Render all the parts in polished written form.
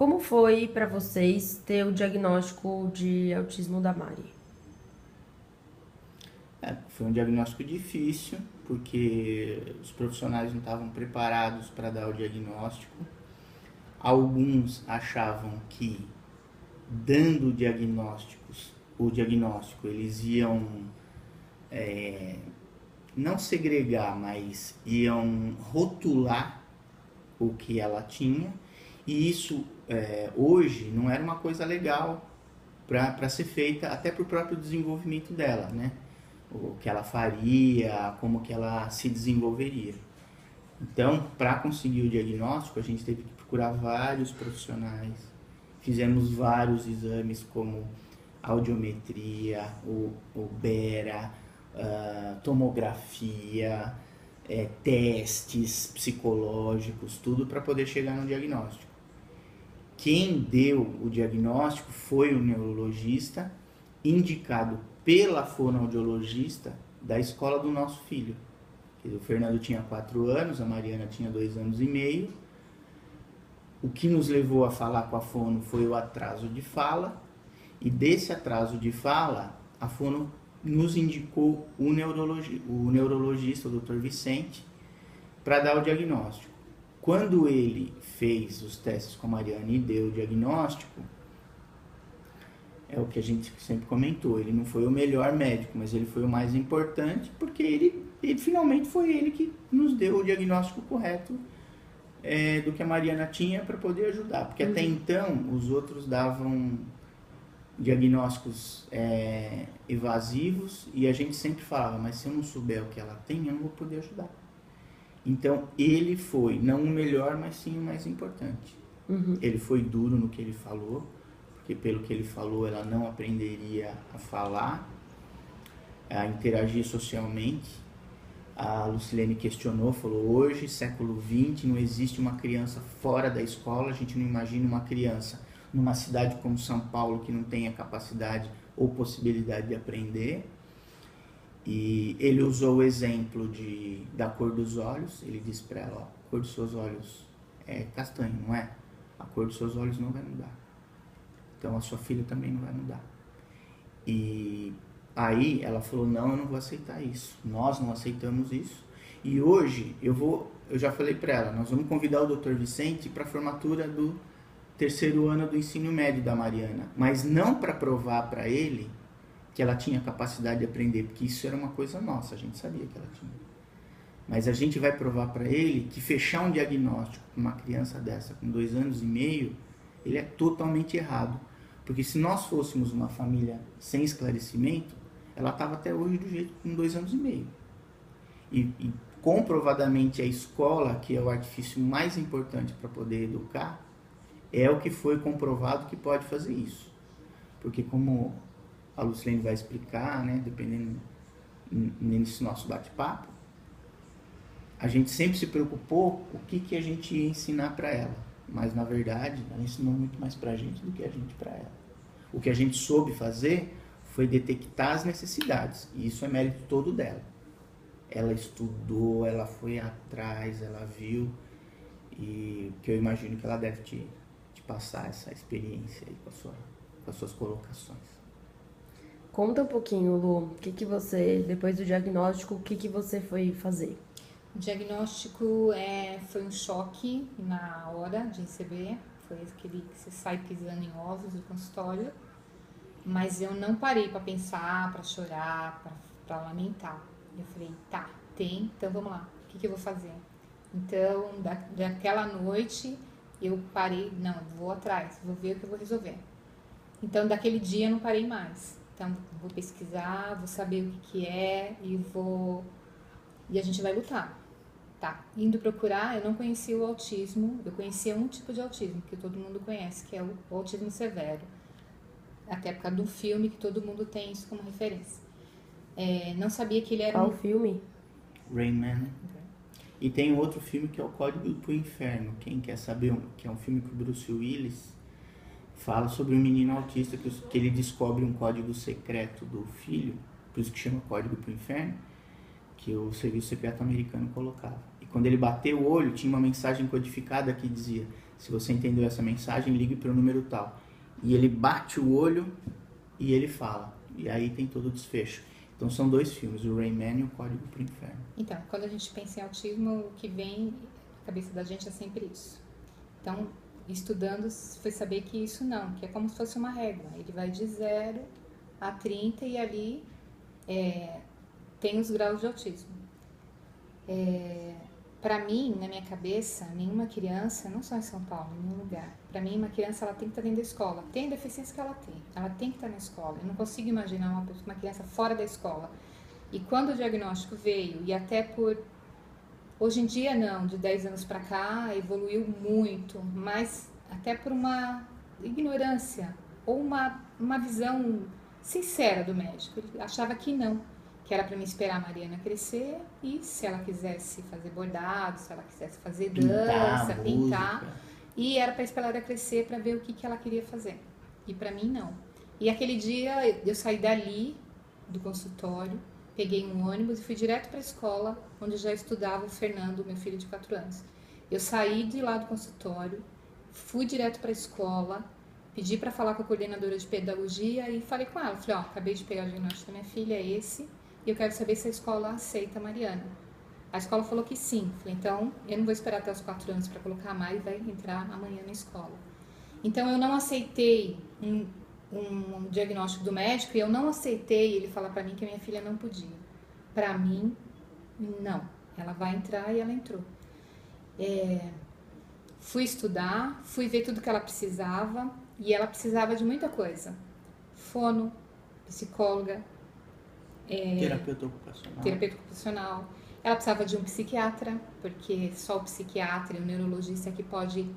Como foi para vocês ter o diagnóstico de autismo da Mari? Foi um diagnóstico difícil, porque os profissionais não estavam preparados para dar o diagnóstico. Alguns achavam que, dando o diagnóstico, eles iam não segregar, mas iam rotular o que ela tinha. E isso, hoje, não era uma coisa legal para ser feita, até para o próprio desenvolvimento dela, né? O que ela faria, como que ela se desenvolveria. Então, para conseguir o diagnóstico, a gente teve que procurar vários profissionais. Fizemos vários exames como audiometria, o Bera, tomografia, testes psicológicos, tudo para poder chegar no diagnóstico. Quem deu o diagnóstico foi o neurologista, indicado pela fonoaudiologista da escola do nosso filho. O Fernando tinha 4 anos, a Mariana tinha 2 anos e meio. O que nos levou a falar com a fono foi o atraso de fala, e desse atraso de fala, a fono nos indicou o neurologista, o Dr. Vicente, para dar o diagnóstico. Quando ele fez os testes com a Mariana e deu o diagnóstico, é o que a gente sempre comentou, ele não foi o melhor médico, mas ele foi o mais importante, porque ele finalmente foi ele que nos deu o diagnóstico correto do que a Mariana tinha para poder ajudar. Porque até então, os outros davam diagnósticos evasivos, e a gente sempre falava, mas se eu não souber o que ela tem, eu não vou poder ajudar. Então, ele foi, não o melhor, mas sim o mais importante. Ele foi duro no que ele falou, porque pelo que ele falou, ela não aprenderia a falar, a interagir socialmente. A Lucilene questionou, falou, hoje, século XX, não existe uma criança fora da escola, a gente não imagina uma criança numa cidade como São Paulo que não tenha capacidade ou possibilidade de aprender. E ele usou o exemplo da cor dos olhos, ele disse para ela, ó, a cor dos seus olhos é castanho, não é? A cor dos seus olhos não vai mudar. Então a sua filha também não vai mudar. E aí ela falou, não, eu não vou aceitar isso. Nós não aceitamos isso. E hoje eu já falei para ela, nós vamos convidar o Dr. Vicente para a formatura do 3º ano do ensino médio da Mariana. Mas não para provar para ele que ela tinha capacidade de aprender, porque isso era uma coisa nossa, a gente sabia que ela tinha. Mas a gente vai provar para ele que fechar um diagnóstico com uma criança dessa com 2 anos e meio, ele é totalmente errado. Porque se nós fôssemos uma família sem esclarecimento, ela estava até hoje do jeito com 2 anos e meio. E comprovadamente a escola, que é o artifício mais importante para poder educar, é o que foi comprovado que pode fazer isso. Porque como a Lucilene vai explicar, né, dependendo nesse nosso bate-papo, a gente sempre se preocupou o que a gente ia ensinar para ela. Mas, na verdade, ela ensinou muito mais para a gente do que a gente para ela. O que a gente soube fazer foi detectar as necessidades. E isso é mérito todo dela. Ela estudou, ela foi atrás, ela viu. E que eu imagino que ela deve te passar essa experiência aí com as suas colocações. Conta um pouquinho, Lu, o que você, depois do diagnóstico, o que você foi fazer? O diagnóstico foi um choque na hora de receber, foi aquele que você sai pisando em ovos do consultório, mas eu não parei para pensar, para chorar, para lamentar. Eu falei, tá, então vamos lá, o que eu vou fazer? Então, daquela noite, eu parei, não, vou atrás, vou ver o que eu vou resolver. Então, daquele dia, eu não parei mais. Então, vou pesquisar, vou saber o que é e a gente vai lutar. Tá, indo procurar, eu não conhecia o autismo, eu conhecia um tipo de autismo que todo mundo conhece, que é o autismo severo. Até por causa do filme que todo mundo tem isso como referência. Não sabia que ele era Qual filme? Rain Man. E tem outro filme que é o Código pro Inferno. Quem quer saber, que é um filme que o Bruce Willis fala sobre um menino autista que ele descobre um código secreto do filho, por isso que chama Código pro Inferno, que o serviço secreto americano colocava. E quando ele bateu o olho, tinha uma mensagem codificada que dizia: Se você entendeu essa mensagem, ligue para o número tal. E ele bate o olho e ele fala. E aí tem todo o desfecho. Então são 2 filmes, o Rayman e o Código pro Inferno. Então, quando a gente pensa em autismo, o que vem na cabeça da gente é sempre isso. Então, estudando, foi saber que isso não, que é como se fosse uma régua. Ele vai de 0 a 30 e ali tem os graus de autismo. Para mim, na minha cabeça, nenhuma criança, não só em São Paulo, em nenhum lugar, para mim uma criança ela tem que estar dentro da escola. Tem a deficiência que ela tem que estar na escola. Eu não consigo imaginar uma criança fora da escola. E quando o diagnóstico veio, e até por, hoje em dia não, de 10 anos para cá, evoluiu muito, mas até por uma ignorância ou uma visão sincera do médico. Ele achava que não. Que era para mim esperar a Mariana crescer e se ela quisesse fazer bordado, se ela quisesse fazer dança, pintar. E era para esperar ela crescer para ver o que ela queria fazer. E para mim, não. E aquele dia eu saí dali, do consultório, peguei um ônibus e fui direto para a escola, onde já estudava o Fernando, meu filho de 4 anos. Eu saí de lá do consultório, fui direto para a escola, pedi para falar com a coordenadora de pedagogia e falei com ela. Falei, acabei de pegar o diagnóstico da minha filha, é esse. E eu quero saber se a escola aceita a Mariana. A escola falou que sim. Falei, então, eu não vou esperar até os 4 anos para colocar a Mari, vai entrar amanhã na escola. Então, eu não aceitei um diagnóstico do médico e eu não aceitei ele falar para mim que a minha filha não podia. Para mim, não. Ela vai entrar e ela entrou. Fui estudar, fui ver tudo que ela precisava e ela precisava de muita coisa. Fono, psicóloga, terapeuta ocupacional. Ela precisava de um psiquiatra, porque só o psiquiatra e o neurologista que pode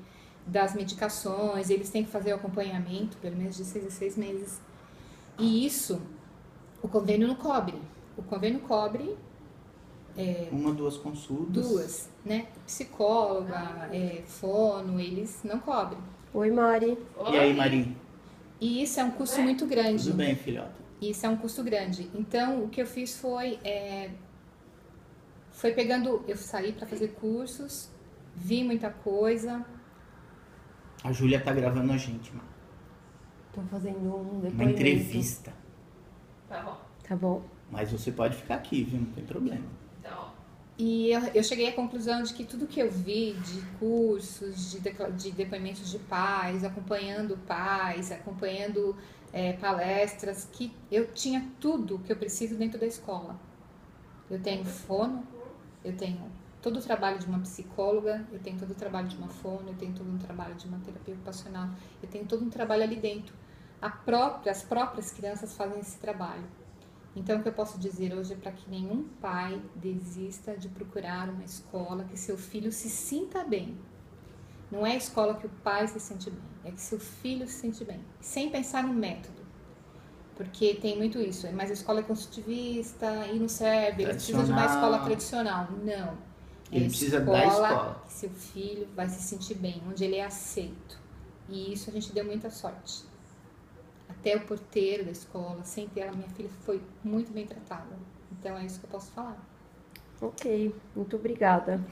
dar as medicações, eles têm que fazer o acompanhamento, pelo menos de 6 a 6 meses. E isso, o convênio não cobre. O convênio cobre... 1, 2 consultas. 2, né? Psicóloga, fono, eles não cobrem. Oi, Mari. E aí, Mari? E isso é um custo muito grande. Tudo bem, filhota? Isso é um custo grande. Então, o que eu fiz foi pegando... Eu saí para fazer cursos, vi muita coisa. A Júlia tá gravando a gente, mano. Tô fazendo um depoimento. Uma entrevista. Tá bom. Tá bom. Mas você pode ficar aqui, viu? Não tem problema. Então, E eu cheguei à conclusão de que tudo que eu vi de cursos, de depoimentos de pais, acompanhando palestras, que eu tinha tudo que eu preciso dentro da escola. Eu tenho fono, eu tenho todo o trabalho de uma psicóloga, eu tenho todo o trabalho de uma fono, eu tenho todo o trabalho de uma terapia ocupacional, eu tenho todo um trabalho ali dentro. As próprias crianças fazem esse trabalho. Então, o que eu posso dizer hoje é para que nenhum pai desista de procurar uma escola que seu filho se sinta bem. Não é a escola que o pai se sente bem, é que seu filho se sente bem. Sem pensar no método. Porque tem muito isso, mas a escola é construtivista e não serve, ele precisa de uma escola tradicional. Não. Ele precisa da escola. Que seu filho vai se sentir bem, onde ele é aceito. E isso a gente deu muita sorte. Até o porteiro da escola, sempre ela, minha filha, foi muito bem tratada. Então é isso que eu posso falar. Ok, muito obrigada.